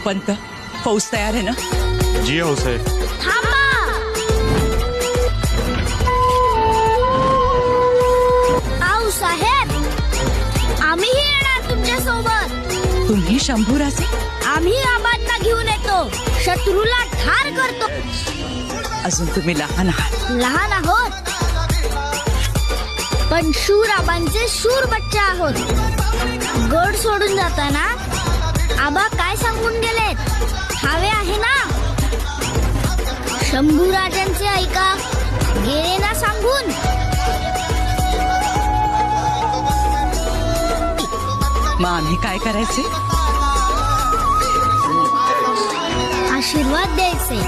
पंत फौज तयार आहे ना? जी हो साहेब. थांबा. आऊ साहेब, आम्हीही येणार तुमच्या सोबत. तुम्ही शंभूराजे? आम्ही आबांना घेऊन येतो, शत्रूला ठार करतो. अजून तुम्ही लहान आहात. लहान आहोत पण शूर आबांचे शूर बच्चे आहोत. गड सोडून जाताना आबा काय सांगून गेलेत ठावे आहे ना? शंभूराजांचे ऐका, गेले ना सांगून. मग आम्ही काय करायचे? आशीर्वाद द्यायचे.